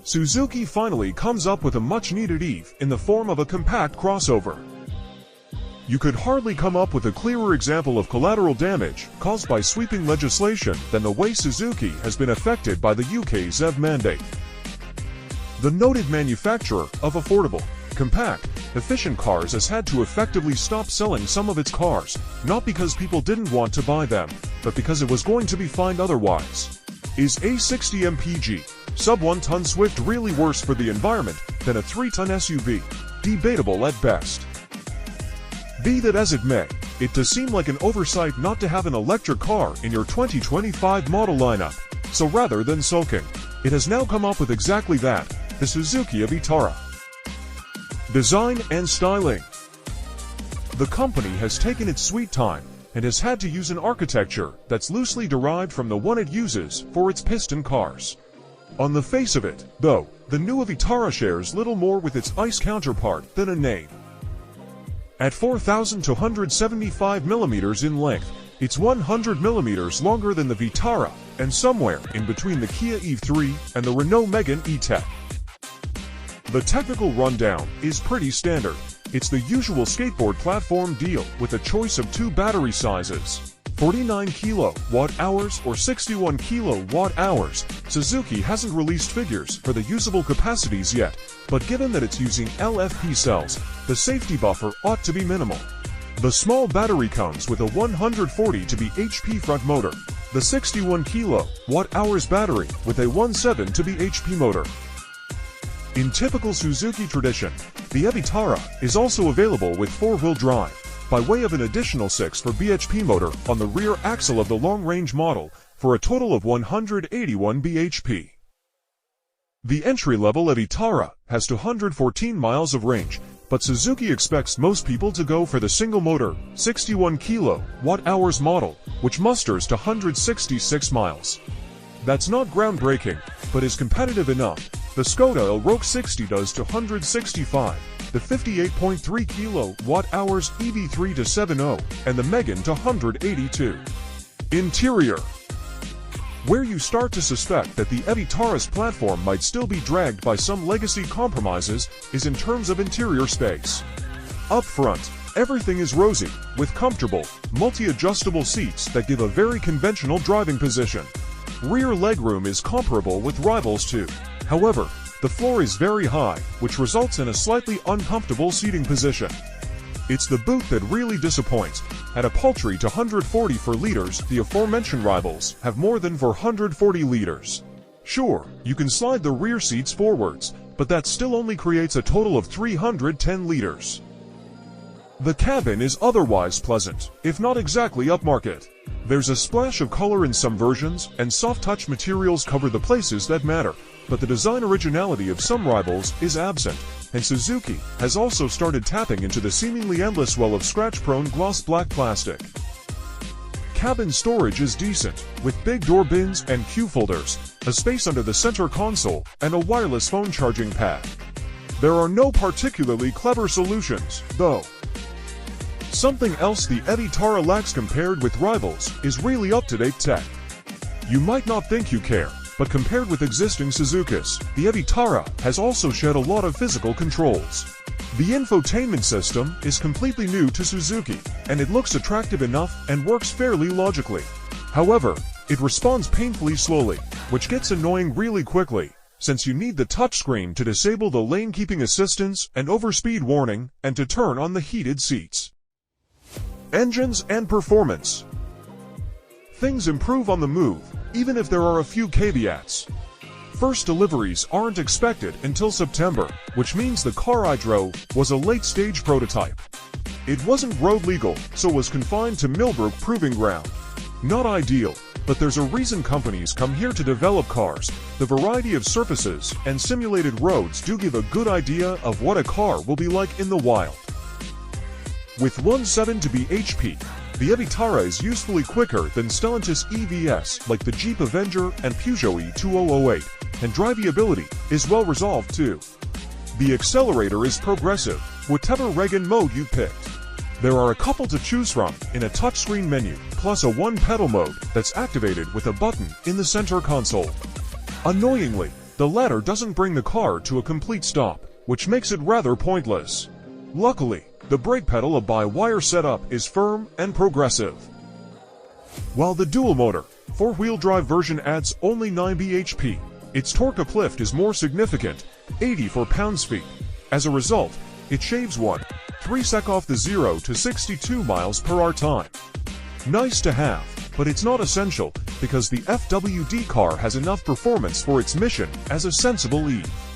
Suzuki finally comes up with a much-needed EV in the form of a compact crossover. You could hardly come up with a clearer example of collateral damage caused by sweeping legislation than the way Suzuki has been affected by the UK's EV mandate. The noted manufacturer of affordable, compact, efficient cars has had to effectively stop selling some of its cars, not because people didn't want to buy them, but because it was going to be fined otherwise. Is a 60 mpg, sub-1-ton Swift really worse for the environment than a 3-ton SUV? Debatable at best. Be that as it may, it does seem like an oversight not to have an electric car in your 2025 model lineup, so rather than sulking, it has now come up with exactly that, the Suzuki e-vitara. Design and styling. The company has taken its sweet time and has had to use an architecture that's loosely derived from the one it uses for its piston cars. On the face of it, though, the new e-vitara shares little more with its ICE counterpart than a name. At 4,275 mm in length, it's 100 mm longer than the Vitara, and somewhere in between the Kia EV3 and the Renault Megane E-Tech. The technical rundown is pretty standard. It's the usual skateboard platform deal with a choice of two battery sizes, 49 kWh or 61 kWh. Suzuki hasn't released figures for the usable capacities yet, but given that it's using LFP cells, the safety buffer ought to be minimal. The small battery comes with a 140 HP front motor, the 61 kWh battery with a 17 HP motor. In typical Suzuki tradition, the e-vitara is also available with 4-wheel drive, by way of an additional 6 bhp motor on the rear axle of the long-range model, for a total of 181 bhp. The entry-level e-vitara has 214 miles of range, but Suzuki expects most people to go for the single-motor, 61 kWh model, which musters to 166 miles. That's not groundbreaking, but is competitive enough. The Skoda Elroq 60 does to 165, the 58.3 kWh EV3 to 70, and the Megane to 182. Interior. Where you start to suspect that the e-vitara's platform might still be dragged by some legacy compromises is in terms of interior space. Up front, everything is rosy, with comfortable, multi-adjustable seats that give a very conventional driving position. Rear legroom is comparable with rivals too. However, the floor is very high, which results in a slightly uncomfortable seating position. It's the boot that really disappoints. At a paltry 240 liters, the aforementioned rivals have more than 440 liters. Sure, you can slide the rear seats forwards, but that still only creates a total of 310 liters. The cabin is otherwise pleasant, if not exactly upmarket. There's a splash of color in some versions, and soft-touch materials cover the places that matter, but the design originality of some rivals is absent, and Suzuki has also started tapping into the seemingly endless well of scratch-prone gloss black plastic. Cabin storage is decent, with big door bins and cue folders, a space under the center console, and a wireless phone charging pad. There are no particularly clever solutions, though. Something else the e-vitara lacks compared with rivals is really up-to-date tech. You might not think you care, but compared with existing Suzukis, the e-vitara has also shed a lot of physical controls. The infotainment system is completely new to Suzuki, and it looks attractive enough and works fairly logically. However, it responds painfully slowly, which gets annoying really quickly, since you need the touchscreen to disable the lane-keeping assistance and overspeed warning, and to turn on the heated seats. Engines and performance. Things improve on the move, even if there are a few caveats. First deliveries aren't expected until September, which means the car I drove was a late-stage prototype. It wasn't road legal, so was confined to Millbrook Proving Ground. Not ideal, but there's a reason companies come here to develop cars. The variety of surfaces and simulated roads do give a good idea of what a car will be like in the wild. With 17 bhp, the e-vitara is usefully quicker than Stellantis EVs like the Jeep Avenger and Peugeot E2008, and drivability is well resolved too. The accelerator is progressive, whatever regen mode you picked. There are a couple to choose from in a touchscreen menu, plus a one-pedal mode that's activated with a button in the center console. Annoyingly, The latter doesn't bring the car to a complete stop, which makes it rather pointless. Luckily, the brake pedal by-wire setup is firm and progressive. While the dual-motor, four-wheel drive version adds only 9 bhp, its torque uplift is more significant, 84 pounds-feet. As a result, it shaves 1.3 sec off the 0 to 62 miles per hour time. Nice to have, but it's not essential because the FWD car has enough performance for its mission as a sensible EV.